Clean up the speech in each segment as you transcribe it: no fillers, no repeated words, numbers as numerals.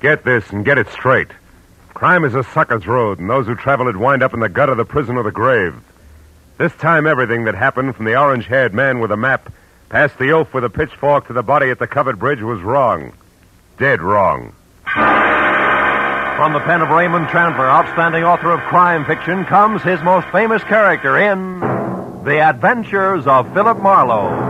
Get this and get it straight. Crime is a sucker's road, and those who travel it wind up in the gutter, the prison, or the grave. This time, everything that happened from the orange-haired man with a map past the oaf with a pitchfork to the body at the covered bridge was wrong. Dead wrong. From the pen of Raymond Chandler, outstanding author of crime fiction, comes his most famous character in The Adventures of Philip Marlowe.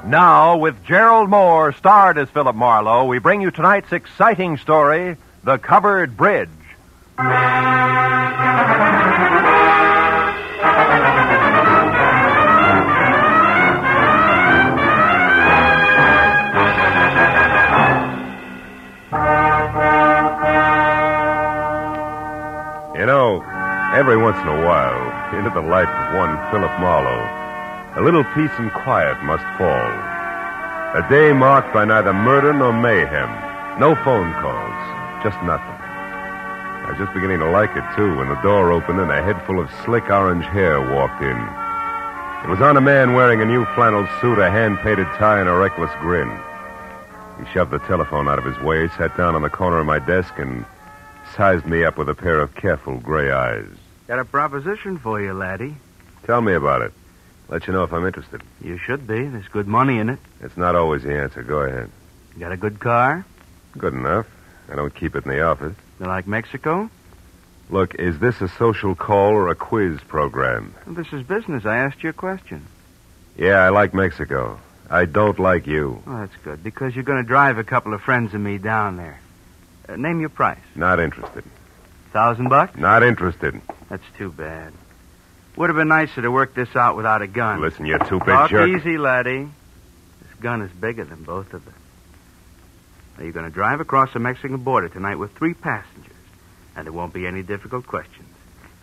Now, with Gerald Mohr starred as Philip Marlowe, we bring you tonight's exciting story, The Covered Bridge. You know, every once in a while, into the life of one Philip Marlowe, a little peace and quiet must fall. A day marked by neither murder nor mayhem. No phone calls. Just nothing. I was just beginning to like it, too, when the door opened and a head full of slick orange hair walked in. It was on a man wearing a new flannel suit, a hand-painted tie, and a reckless grin. He shoved the telephone out of his way, sat down on the corner of my desk, and sized me up with a pair of careful gray eyes. Got a proposition for you, laddie. Tell me about it. Let you know if I'm interested. You should be. There's good money in it. It's not always the answer. Go ahead. You got a good car? Good enough. I don't keep it in the office. You like Mexico? Look, is this a social call or a quiz program? Well, this is business. I asked you a question. Yeah, I like Mexico. I don't like you. Oh, that's good, because you're going to drive a couple of friends of me down there. Name your price. Not interested. $1,000? Not interested. That's too bad. Would have been nicer to work this out without a gun. Listen, you two-bit Talk jerk. easy, laddie. This gun is bigger than both of us. Now, you're going to drive across the Mexican border tonight with 3 passengers. And there won't be any difficult questions,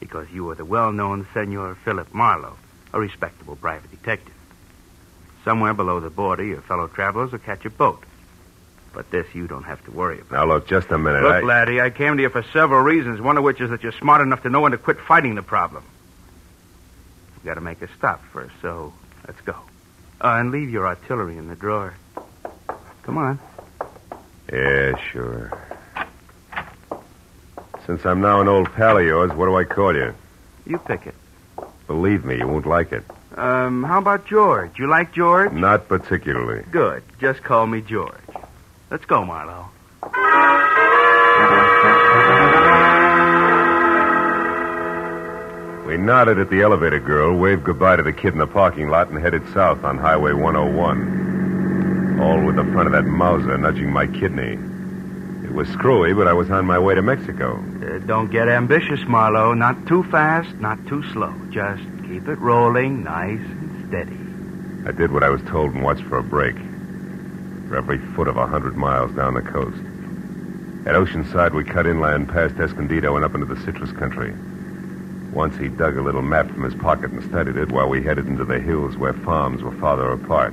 because you are the well-known Senor Philip Marlowe, a respectable private detective. Somewhere below the border, your fellow travelers will catch a boat. But this you don't have to worry about. Now, look, just a minute. Look, laddie, I came to you for several reasons, one of which is that you're smart enough to know when to quit fighting the problem. We've got to make a stop first, so let's go. And leave your artillery in the drawer. Come on. Yeah, sure. Since I'm now an old pal of yours, what do I call you? You pick it. Believe me, you won't like it. How about George? You like George? Not particularly. Good. Just call me George. Let's go, Marlowe. We nodded at the elevator girl, waved goodbye to the kid in the parking lot, and headed south on Highway 101. All with the front of that Mauser nudging my kidney. It was screwy, but I was on my way to Mexico. Don't get ambitious, Marlowe. Not too fast, not too slow. Just keep it rolling, nice and steady. I did what I was told and watched for a break. For every foot of 100 miles down the coast. At Oceanside, we cut inland past Escondido and up into the citrus country. Once he dug a little map from his pocket and studied it while we headed into the hills where farms were farther apart.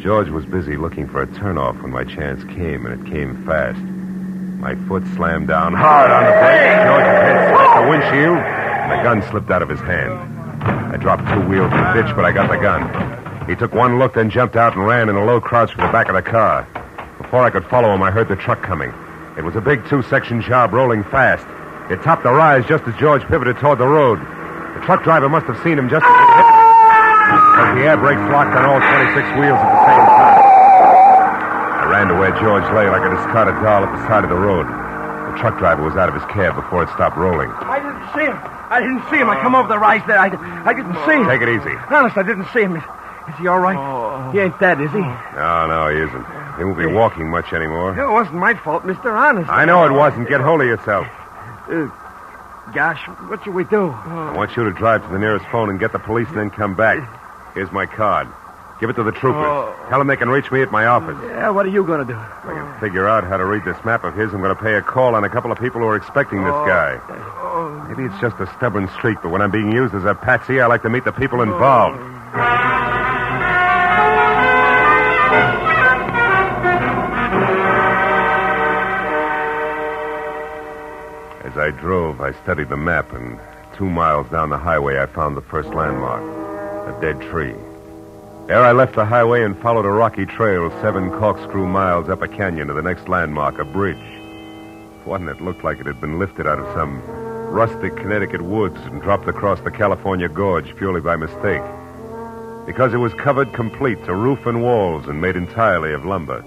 George was busy looking for a turnoff when my chance came, and it came fast. My foot slammed down hard on the brake. George's head smacked the windshield, and the gun slipped out of his hand. I dropped 2 wheels in the ditch, but I got the gun. He took one look, then jumped out and ran in a low crouch for the back of the car. Before I could follow him, I heard the truck coming. It was a big 2-section job rolling fast. It topped the rise just as George pivoted toward the road. The truck driver must have seen him just as it hit, because the air brakes locked on all 26 wheels at the same time. I ran to where George lay like a discarded doll at the side of the road. The truck driver was out of his cab before it stopped rolling. I didn't see him. I come over the rise there. I didn't see him. Take it easy. Honest, I didn't see him. Is he all right? He ain't dead, is he? No, he isn't. He won't be walking much anymore. It wasn't my fault, Mr. Honest. I know it wasn't. Get hold of yourself. Gosh, what should we do? I want you to drive to the nearest phone and get the police and then come back. Here's my card. Give it to the troopers. Tell them they can reach me at my office. Yeah, what are you going to do? If I can figure out how to read this map of his, I'm going to pay a call on a couple of people who are expecting this guy. Maybe it's just a stubborn streak, but when I'm being used as a patsy, I like to meet the people involved. As I drove, I studied the map and 2 miles down the highway, I found the first landmark, a dead tree. There I left the highway and followed a rocky trail 7 corkscrew miles up a canyon to the next landmark, a bridge. One it looked like it had been lifted out of some rustic Connecticut woods and dropped across the California gorge purely by mistake. Because it was covered complete to roof and walls and made entirely of lumber.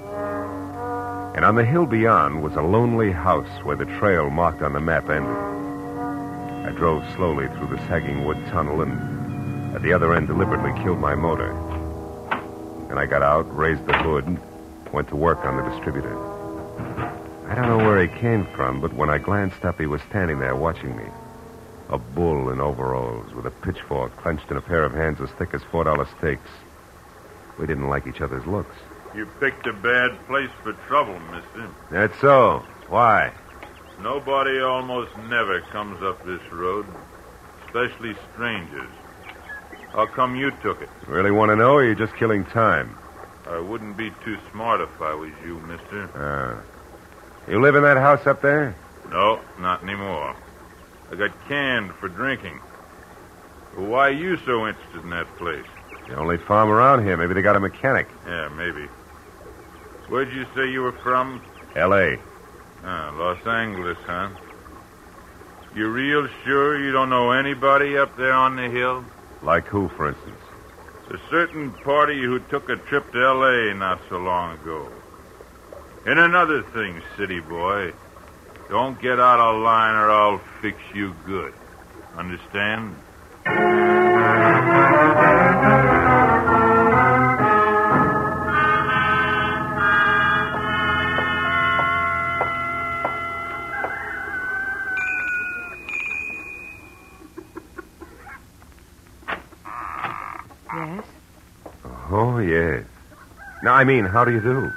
And on the hill beyond was a lonely house where the trail marked on the map ended. I drove slowly through the sagging wood tunnel and at the other end deliberately killed my motor. Then I got out, raised the hood, and went to work on the distributor. I don't know where he came from, but when I glanced up, he was standing there watching me. A bull in overalls with a pitchfork clenched in a pair of hands as thick as $4 steaks. We didn't like each other's looks. You picked a bad place for trouble, mister. That's so. Why? Nobody almost never comes up this road, especially strangers. How come you took it? Really want to know, or are you just killing time? I wouldn't be too smart if I was you, mister. You live in that house up there? No, not anymore. I got canned for drinking. Why are you so interested in that place? The only farm around here. Maybe they got a mechanic. Yeah, maybe. Where'd you say you were from? L.A. Los Angeles, huh? You real sure you don't know anybody up there on the hill? Like who, for instance? A certain party who took a trip to L.A. not so long ago. And another thing, city boy. Don't get out of line or I'll fix you good. Understand? Yes? Oh, yes. Now, I mean, how do you do?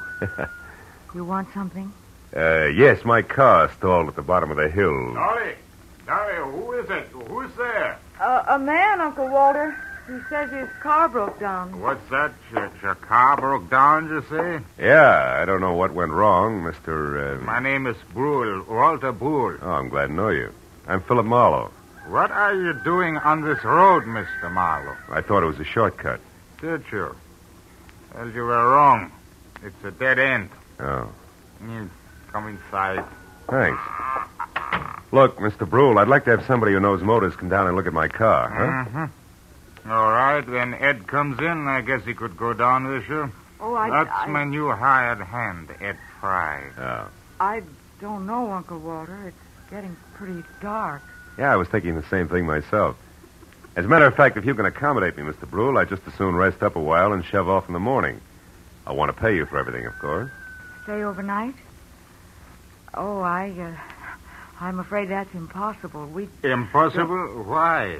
You want something? Yes, my car stalled at the bottom of the hill. Dolly, who is it? Who's there? A man, Uncle Walter. He says his car broke down. What's that? Your car broke down, you say? Yeah, I don't know what went wrong, Mr. My name is Brule, Walter Brule. Oh, I'm glad to know you. I'm Philip Marlowe. What are you doing on this road, Mr. Marlowe? I thought it was a shortcut. Did you? Well, you were wrong. It's a dead end. Oh. Come inside. Thanks. Look, Mr. Brule, I'd like to have somebody who knows motors come down and look at my car, huh? Mm-hmm. All right, when Ed comes in, I guess he could go down with you. Oh, That's my new hired hand, Ed Fry. Oh. I don't know, Uncle Walter. It's getting pretty dark. Yeah, I was thinking the same thing myself. As a matter of fact, if you can accommodate me, Mr. Brule, I'd just as soon rest up a while and shove off in the morning. I want to pay you for everything, of course. Stay overnight? Oh, I'm afraid that's impossible. Impossible? Why?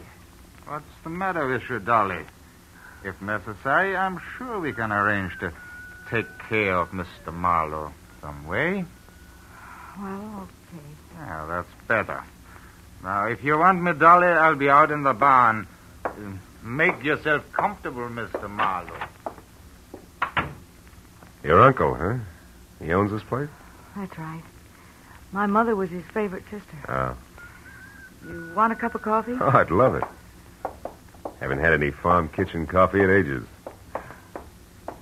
What's the matter with you, Dolly? If necessary, I'm sure we can arrange to take care of Mr. Marlowe some way. Well, okay. Yeah, that's better. Now, if you want me, Dolly, I'll be out in the barn. Make yourself comfortable, Mr. Marlowe. Your uncle, huh? He owns this place? That's right. My mother was his favorite sister. Oh. You want a cup of coffee? Oh, I'd love it. Haven't had any farm kitchen coffee in ages.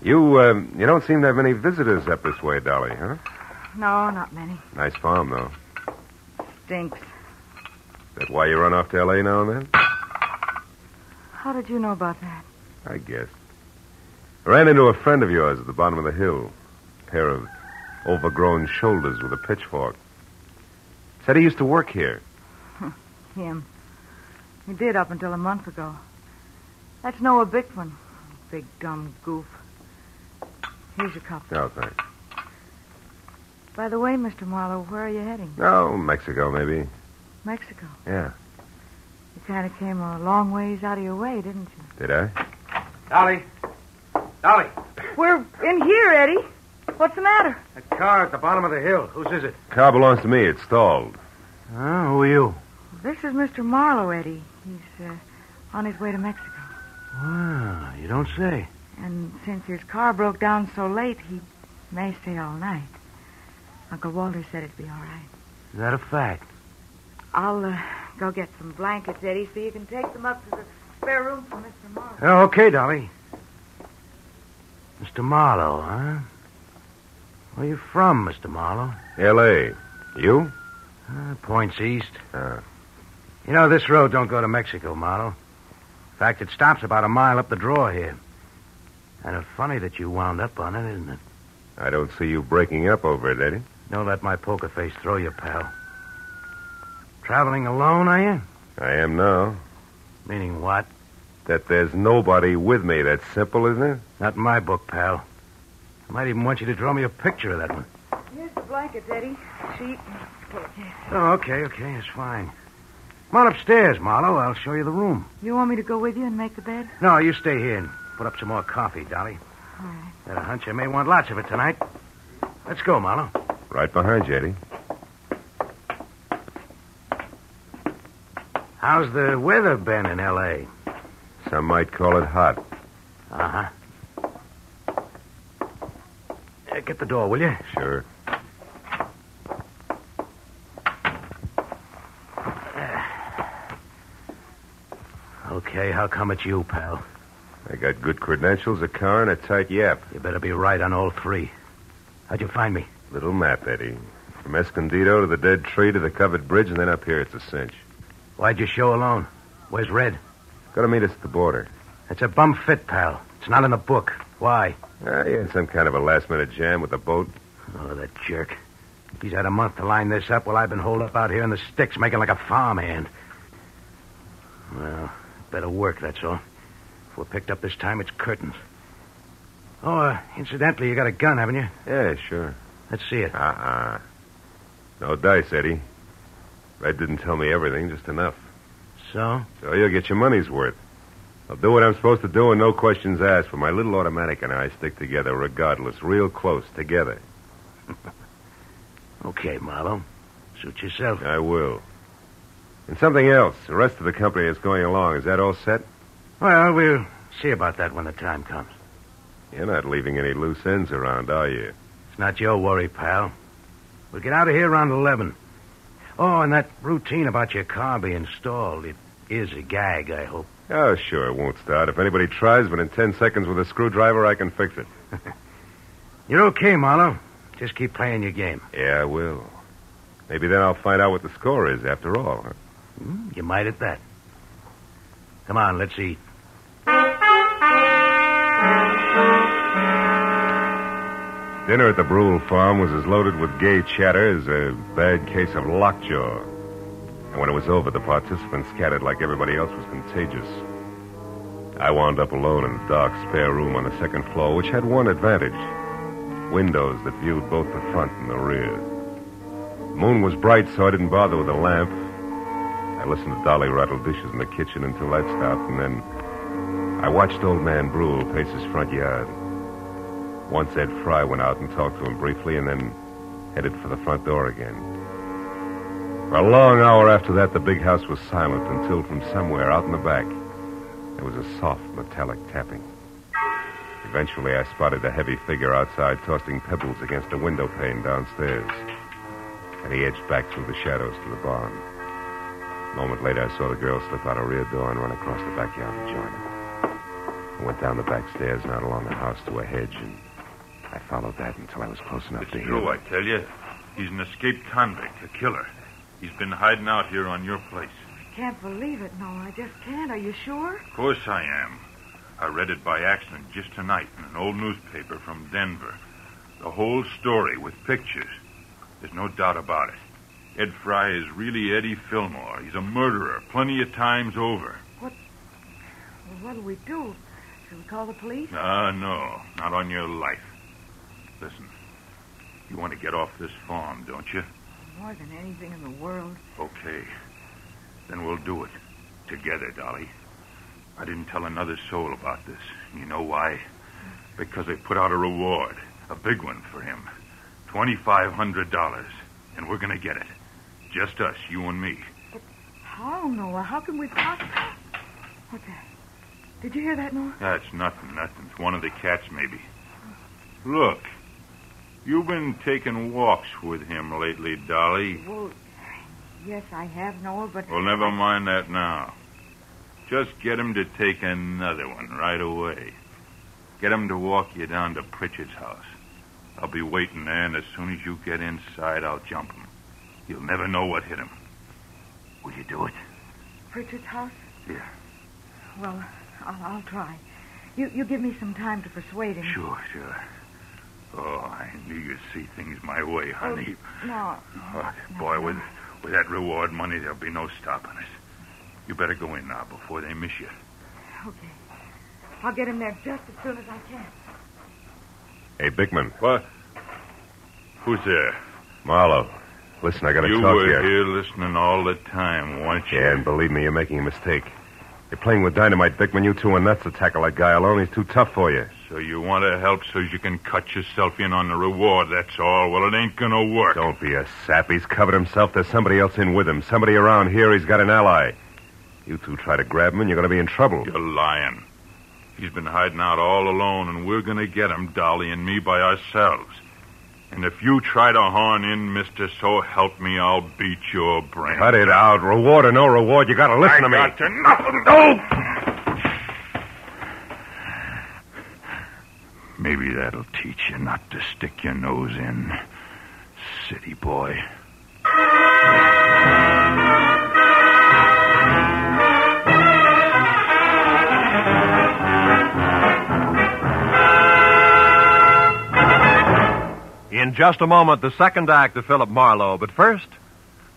You don't seem to have many visitors up this way, Dolly, huh? No, not many. Nice farm, though. Stinks. Is that why you run off to L.A. now and then? How did you know about that? I guess. I ran into a friend of yours at the bottom of the hill. A pair of overgrown shoulders with a pitchfork. Said he used to work here. Him. He did up until a month ago. That's Noah Bickman. Big dumb goof. Here's your cup. Oh, thanks. By the way, Mr. Marlowe, where are you heading? Oh, Mexico, maybe. Mexico. Yeah. You kind of came a long ways out of your way, didn't you? Did I? Dolly. We're in here, Eddie. What's the matter? That car at the bottom of the hill. Whose is it? Car belongs to me. It's stalled. Who are you? This is Mr. Marlowe, Eddie. He's on his way to Mexico. Wow, you don't say. And since his car broke down so late, he may stay all night. Uncle Walter said it'd be all right. Is that a fact? I'll go get some blankets, Eddie, so you can take them up to the spare room for Mr. Marlowe. Okay, Dolly. Mr. Marlowe, huh? Where you from, Mr. Marlowe? L.A. You? Points east. You know, this road don't go to Mexico, Marlowe. In fact, it stops about a mile up the draw here. And it's funny that you wound up on it, isn't it? I don't see you breaking up over it, Eddie. Don't let my poker face throw you, pal. Traveling alone, are you? I am now. Meaning what? That there's nobody with me. That's simple, isn't it? Not in my book, pal. I might even want you to draw me a picture of that one. Here's the blankets, Eddie. Sheet. Oh, okay, it's fine. Come on upstairs, Marlowe. I'll show you the room. You want me to go with you and make the bed? No, you stay here and put up some more coffee, Dolly. All right. Got a hunch I may want lots of it tonight. Let's go, Marlowe. Right behind you, Eddie. How's the weather been in L.A.? Some might call it hot. Uh-huh. Get the door, will you? Sure. Okay, how come it's you, pal? I got good credentials, a car, and a tight yap. You better be right on all three. How'd you find me? Little map, Eddie. From Escondido to the dead tree to the covered bridge, and then up here it's a cinch. Why'd you show alone? Where's Red? Gotta meet us at the border. It's a bum fit, pal. It's not in the book. Why? He had some kind of a last-minute jam with the boat. Oh, that jerk. He's had a month to line this up while I've been holed up out here in the sticks making like a farmhand. Well, better work, that's all. If we're picked up this time, it's curtains. Oh, incidentally, you got a gun, haven't you? Yeah, sure. Let's see it. No dice, Eddie. Red didn't tell me everything, just enough. So? So you'll get your money's worth. I'll do what I'm supposed to do and no questions asked, for my little automatic and I stick together regardless, real close, together. Okay, Marlowe. Suit yourself. I will. And something else. The rest of the company is going along. Is that all set? Well, we'll see about that when the time comes. You're not leaving any loose ends around, are you? It's not your worry, pal. We'll get out of here around 11. Oh, and that routine about your car being stalled, it is a gag, I hope. Oh, sure, it won't start. If anybody tries, but in 10 seconds with a screwdriver, I can fix it. You're okay, Marlowe. Just keep playing your game. Yeah, I will. Maybe then I'll find out what the score is after all, huh? You might at that. Come on, let's eat. Dinner at the Brule farm was as loaded with gay chatter as a bad case of lockjaw. And when it was over, the participants scattered like everybody else was contagious. I wound up alone in a dark spare room on the second floor, which had one advantage. Windows that viewed both the front and the rear. The moon was bright, so I didn't bother with a lamp. I listened to Dolly rattle dishes in the kitchen until that stopped, and then I watched old man Brule pace his front yard. Once Ed Fry went out and talked to him briefly, and then headed for the front door again. For a long hour after that, the big house was silent until from somewhere out in the back, there was a soft, metallic tapping. Eventually, I spotted a heavy figure outside tossing pebbles against a window pane downstairs. And he edged back through the shadows to the barn. A moment later, I saw the girl slip out a rear door and run across the backyard to join him. I went down the back stairs and out along the house to a hedge, and I followed that until I was close enough to hear. It's true, I tell you. He's an escaped convict, a killer. He's been hiding out here on your place. I can't believe it, no. I just can't. Are you sure? Of course I am. I read it by accident just tonight in an old newspaper from Denver. The whole story with pictures. There's no doubt about it. Ed Fry is really Eddie Fillmore. He's a murderer plenty of times over. What'll we do? Should we call the police? No, not on your life. Listen, you want to get off this farm, don't you? More than anything in the world. Okay. Then we'll do it. Together, Dolly. I didn't tell another soul about this. You know why? Because they put out a reward. A big one for him. $2,500. And we're going to get it. Just us, you and me. But how, Noah? How can we possibly... What's that? Did you hear that, Noah? That's nothing. It's one of the cats, maybe. Look. You've been taking walks with him lately, Dolly. Well, Yes, I have, Noah, but... Well, never mind that now. Just get him to take another one right away. Get him to walk you down to Pritchard's house. I'll be waiting there, and as soon as you get inside, I'll jump him. You'll never know what hit him. Will you do it? Pritchard's house? Yeah. Well, I'll try. You give me some time to persuade him. Sure. Oh, I knew you'd see things my way, honey. No. Boy, with that reward money, there'll be no stopping us. You better go in now before they miss you. Okay. I'll get him there just as soon as I can. Hey, Bickman. What? Who's there? Marlowe. Listen, I gotta talk to you. You were here listening all the time, weren't you? Yeah, and believe me, you're making a mistake. You're playing with dynamite, Bickman. You two are nuts to tackle that guy alone. He's too tough for you. So you want to help so you can cut yourself in on the reward, that's all. Well, it ain't gonna work. Don't be a sap. He's covered himself. There's somebody else in with him. Somebody around here. He's got an ally. You two try to grab him, and you're going to be in trouble. You're lying. He's been hiding out all alone, and we're going to get him, Dolly and me, by ourselves. And if you try to horn in, mister, so help me, I'll beat your brains. Cut it out. Reward or no reward, you got to listen to me. I got to nothing. Go! Maybe that'll teach you not to stick your nose in, city boy. In just a moment, the second act of Philip Marlowe. But first,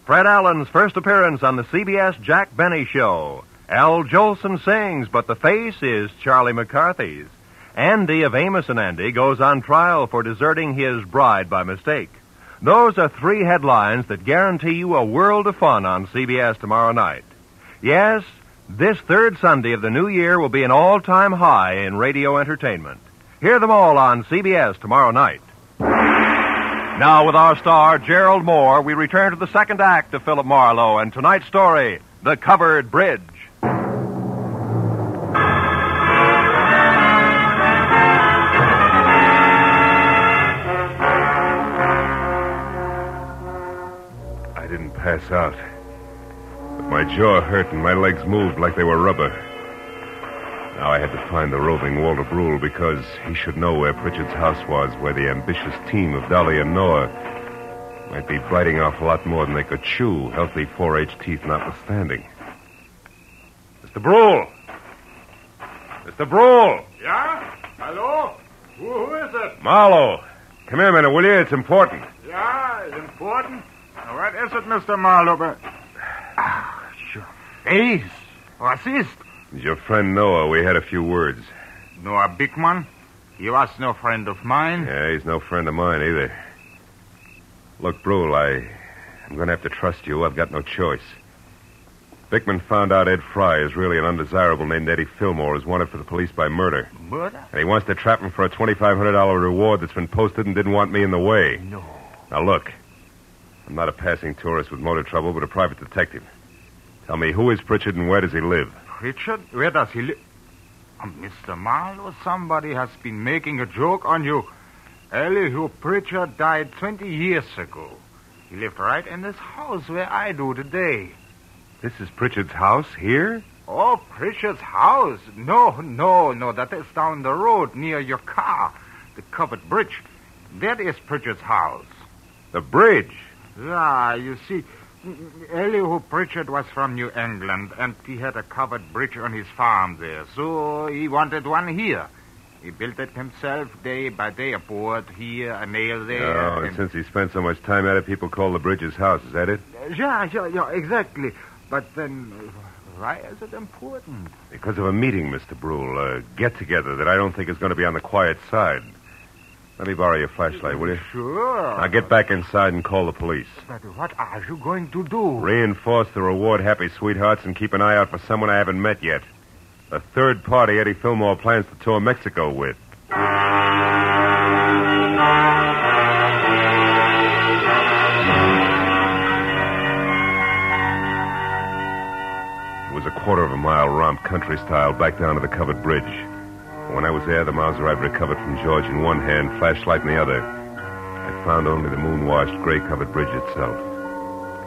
Fred Allen's first appearance on the CBS Jack Benny Show. Al Jolson sings, but the face is Charlie McCarthy's. Andy of Amos and Andy goes on trial for deserting his bride by mistake. Those are three headlines that guarantee you a world of fun on CBS tomorrow night. Yes, this third Sunday of the new year will be an all-time high in radio entertainment. Hear them all on CBS tomorrow night. Now, with our star, Gerald Mohr, we return to the second act of Philip Marlowe and tonight's story, The Covered Bridge. I didn't pass out. But my jaw hurt and my legs moved like they were rubber. Now I had to find the roving Walter Brule because he should know where Pritchard's house was, where the ambitious team of Dolly and Noah might be biting off a lot more than they could chew, healthy 4-H teeth notwithstanding. Mr. Brule! Mr. Brule! Yeah? Hello? Who is it? Marlowe! Come here a minute, will you? It's important. Yeah, it's important. What is it, Mr. Marlowe? Sure. Face. What is? It's your friend Noah. We had a few words. Noah Bickman? He was no friend of mine. Yeah, he's no friend of mine either. Look, Brule, I'm going to have to trust you. I've got no choice. Bickman found out Ed Fry is really an undesirable named Eddie Fillmore who's wanted for the police by murder. Murder? And he wants to trap him for a $2,500 reward that's been posted and didn't want me in the way. No. Now, look. I'm not a passing tourist with motor trouble, but a private detective. Tell me, who is Pritchard and where does he live? Pritchard? Where does he live? Mr. Marlowe, somebody has been making a joke on you. Elihu Pritchard died 20 years ago. He lived right in this house where I do today. This is Pritchard's house here? Oh, Pritchard's house? No. That is down the road near your car. The covered bridge. That is Pritchard's house. The bridge? Yeah, you see, Elihu Pritchard was from New England, and he had a covered bridge on his farm there, so he wanted one here. He built it himself day by day, a board here, a nail there. Oh, and since he spent so much time at it, people call the bridge his house. Is that it? Yeah, exactly. But then, why is it important? Because of a meeting, Mr. Brule, a get-together that I don't think is going to be on the quiet side. Let me borrow your flashlight, will you? Sure. Now get back inside and call the police. But what are you going to do? Reinforce the reward happy sweethearts and keep an eye out for someone I haven't met yet. A third party Eddie Fillmore plans to tour Mexico with. It was a quarter of a mile romp country style back down to the covered bridge. When I was there, the Mauser I'd recovered from George in one hand, flashlight in the other. I found only the moon-washed, gray-covered bridge itself.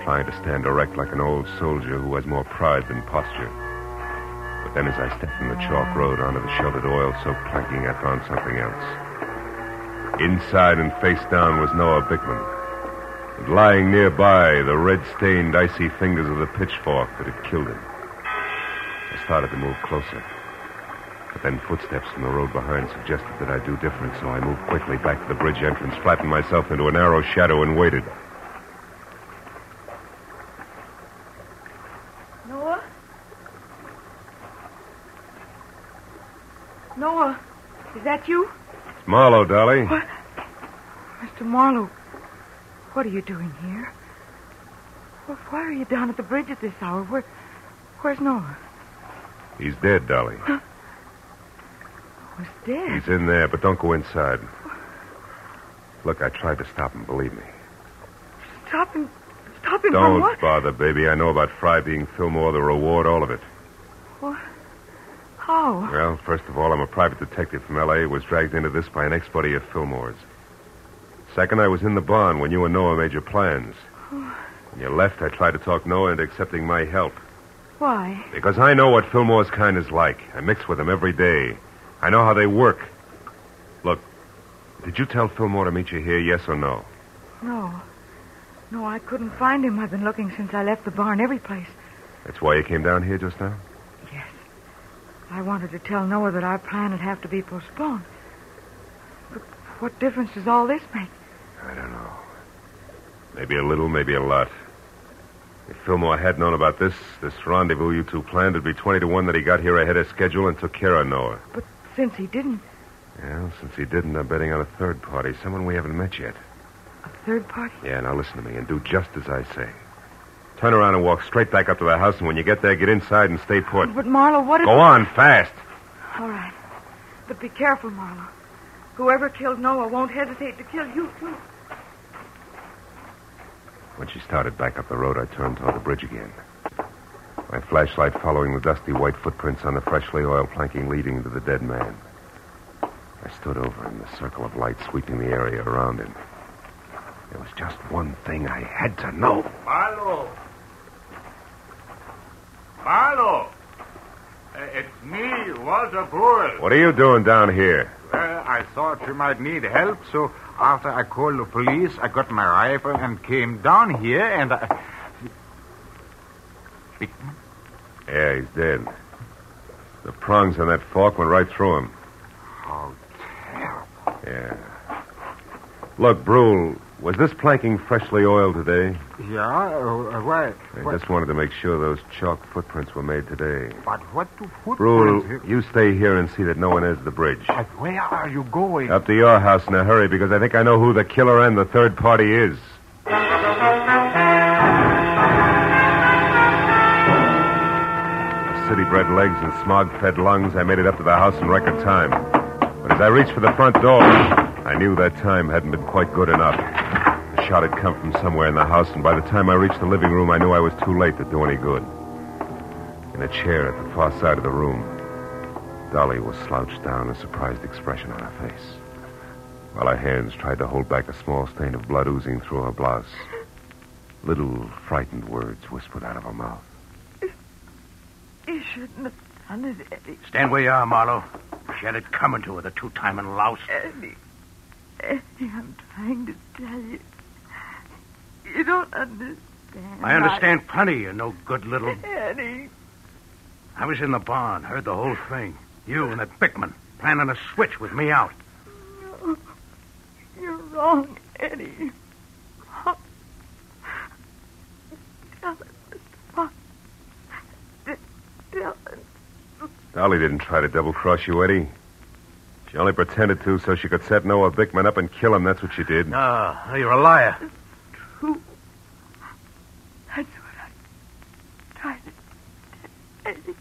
trying to stand erect like an old soldier who has more pride than posture. But then as I stepped from the chalk road onto the sheltered oil-soaked planking, I found something else. Inside and face down was Noah Bickman. And lying nearby, the red-stained, icy fingers of the pitchfork that had killed him. I started to move closer. But then footsteps from the road behind suggested that I do different, so I moved quickly back to the bridge entrance, flattened myself into a narrow shadow, and waited. Noah? Noah, is that you? It's Marlowe, Dolly. What? Mr. Marlowe, what are you doing here? Why are you down at the bridge at this hour? Where's Noah? He's dead, Dolly. Was dead? He's in there, but don't go inside. Look, I tried to stop him, believe me. Stop him from Don't what? bother, baby. I know about Fry being Fillmore, the reward, all of it. What? How? Well, first of all, I'm a private detective from L.A. who was dragged into this by an ex-buddy of Fillmore's. Second, I was in the barn when you and Noah made your plans. When you left, I tried to talk Noah into accepting my help. Why? Because I know what Fillmore's kind is like. I mix with them every day. I know how they work. Look, did you tell Fillmore to meet you here, yes or no? No. No, I couldn't find him. I've been looking since I left the barn every place. That's why you came down here just now? Yes. I wanted to tell Noah that our plan would have to be postponed. But what difference does all this make? I don't know. Maybe a little, maybe a lot. If Fillmore had known about this rendezvous you two planned, it'd be 20 to 1 that he got here ahead of schedule and took care of Noah. But since he didn't... Well, since he didn't, I'm betting on a third party, someone we haven't met yet. A third party? Yeah, now listen to me and do just as I say. Turn around and walk straight back up to the house, and when you get there, get inside and stay put. But, Marlowe, what if... Go on, fast. All right. But be careful, Marlowe. Whoever killed Noah won't hesitate to kill you, too. When she started back up the road, I turned toward the bridge again. My flashlight following the dusty white footprints on the freshly oiled planking leading to the dead man. I stood over him, the circle of light sweeping the area around him. There was just one thing I had to know. Marlowe! Marlowe! It's me, Walter Brule. What are you doing down here? Well, I thought you might need help, so after I called the police, I got my rifle and came down here, and I... Yeah, he's dead. The prongs on that fork went right through him. How terrible. Yeah. Look, Brule, was this planking freshly oiled today? Yeah? Why? I just wanted to make sure those chalk footprints were made today. But what do Brule, footprints... you stay here and see that no one enters the bridge. But where are you going? Up to your house in a hurry, because I think I know who the killer and the third party is. With city-bred legs and smog-fed lungs, I made it up to the house in record time. But as I reached for the front door, I knew that time hadn't been quite good enough. The shot had come from somewhere in the house, and by the time I reached the living room, I knew I was too late to do any good. In a chair at the far side of the room, Dolly was slouched down, a surprised expression on her face, while her hands tried to hold back a small stain of blood oozing through her blouse. Little frightened words whispered out of her mouth. You shouldn't have done it, Eddie. Stand where you are, Marlowe. She had it coming to her, the two-timing louse. Eddie, I'm trying to tell you. You don't understand. I understand plenty, you no good little... Eddie. I was in the barn, heard the whole thing. You and that Bickman planning a switch with me out. No, you're wrong, Eddie. Tell it, Mr. Fox. Tell it. Dolly didn't try to double-cross you, Eddie. She only pretended to so she could set Noah Bickman up and kill him. That's what she did. No, you're a liar. True. That's what I tried to tell Eddie.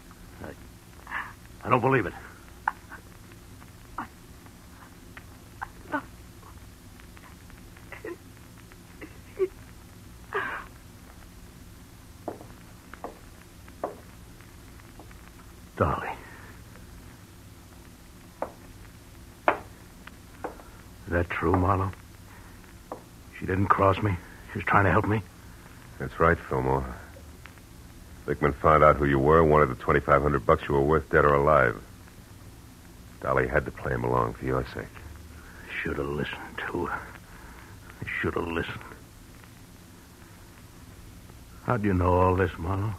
I don't believe it. Dolly. Is that true, Marlowe? She didn't cross me. She was trying to help me. That's right, Fillmore. Bickman found out who you were and wanted the $2,500 you were worth, dead or alive. Dolly had to play him along for your sake. Should have listened to her. I should have listened. How'd you know all this, Marlowe?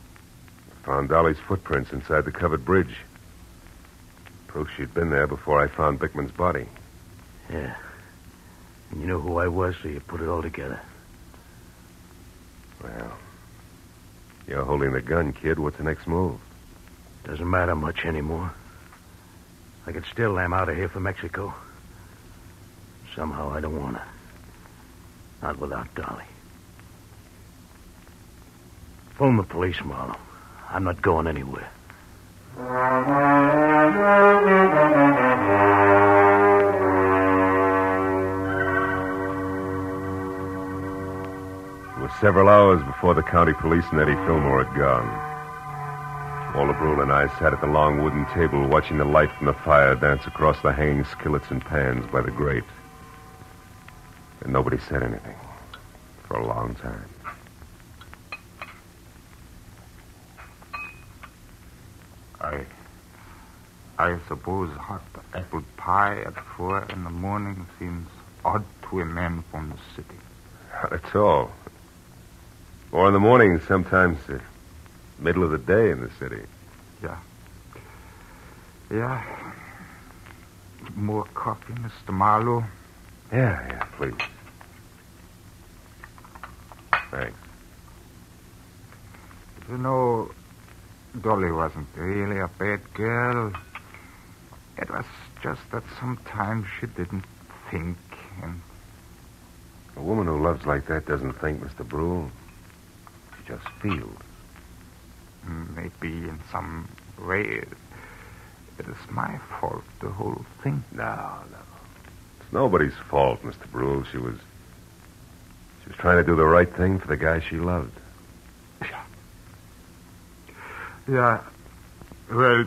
Found Dolly's footprints inside the covered bridge. Proof she'd been there before I found Bickman's body. Yeah. And you knew who I was, so you put it all together. Well, you're holding the gun, kid. What's the next move? Doesn't matter much anymore. I could still am out of here for Mexico. Somehow I don't want to. Not without Dolly. Phone the police, Marlowe. I'm not going anywhere. It was several hours before the county police and Eddie Fillmore had gone. Walter Brule and I sat at the long wooden table watching the light from the fire dance across the hanging skillets and pans by the grate. And nobody said anything for a long time. I suppose hot apple pie at 4 in the morning seems odd to a man from the city. Not at all. 4 in the morning, sometimes the middle of the day in the city. Yeah. More coffee, Mr. Marlowe? Yeah, please. Thanks. You know, Dolly wasn't really a bad girl. It was just that sometimes she didn't think, and... A woman who loves like that doesn't think, Mr. Brule. She just feels. Maybe in some way it is my fault, the whole thing. No. It's nobody's fault, Mr. Brule. She was trying to do the right thing for the guy she loved. Yeah. Well,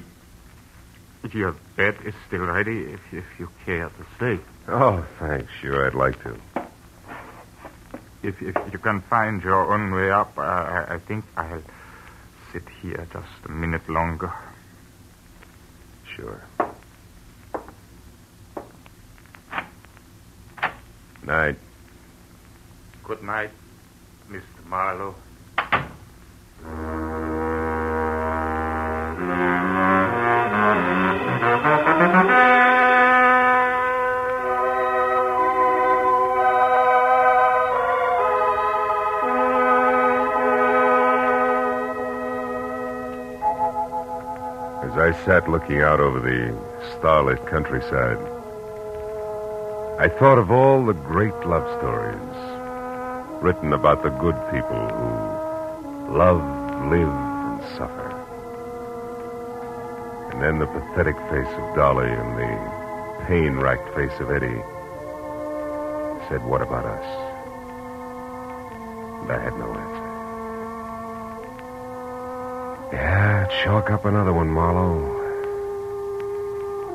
your bed is still ready if you care to stay. Oh, thanks. Sure, I'd like to. If you can find your own way up, I think I'll sit here just a minute longer. Sure. Night. Good night, Mr. Marlowe. As I sat looking out over the starlit countryside, I thought of all the great love stories written about the good people who love, live, and suffer. And then the pathetic face of Dolly and the pain-racked face of Eddie said, what about us? And I had no answer. Yeah, chalk up another one, Marlowe.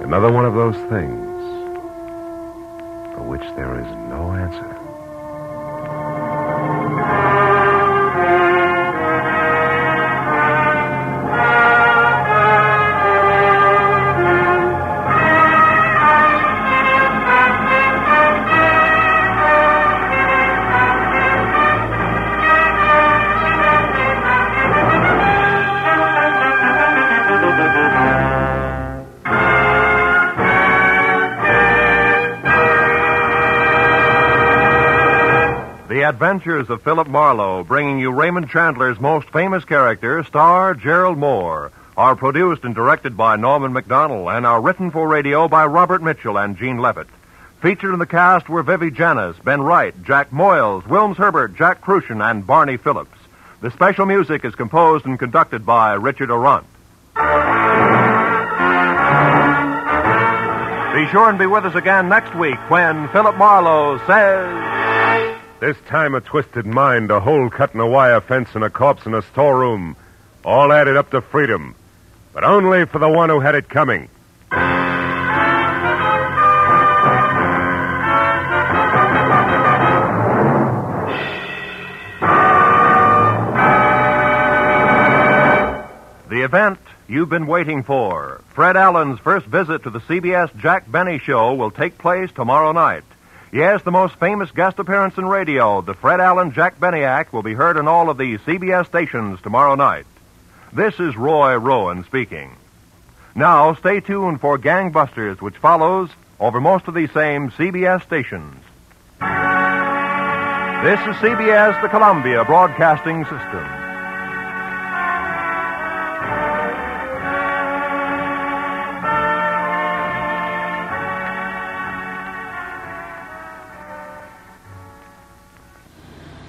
Another one of those things for which there is no answer. The Adventures of Philip Marlowe, bringing you Raymond Chandler's most famous character, star Gerald Mohr, are produced and directed by Norman MacDonald and are written for radio by Robert Mitchell and Gene Levitt. Featured in the cast were Vivi Janis, Ben Wright, Jack Moyles, Wilms Herbert, Jack Crucian, and Barney Phillips. The special music is composed and conducted by Richard Arant. Be sure and be with us again next week when Philip Marlowe says... This time a twisted mind, a hole cut in a wire fence, and a corpse in a storeroom. All added up to freedom. But only for the one who had it coming. The event you've been waiting for, Fred Allen's first visit to the CBS Jack Benny Show, will take place tomorrow night. Yes, the most famous guest appearance in radio, the Fred Allen Jack Benny Act, will be heard on all of the CBS stations tomorrow night. This is Roy Rowan speaking. Now, stay tuned for Gangbusters, which follows over most of these same CBS stations. This is CBS, the Columbia Broadcasting System.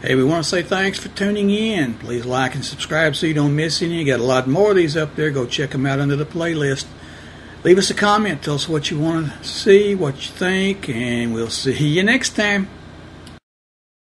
Hey, we want to say thanks for tuning in. Please like and subscribe so you don't miss any. You got a lot more of these up there. Go check them out under the playlist. Leave us a comment. Tell us what you want to see, what you think, and we'll see you next time.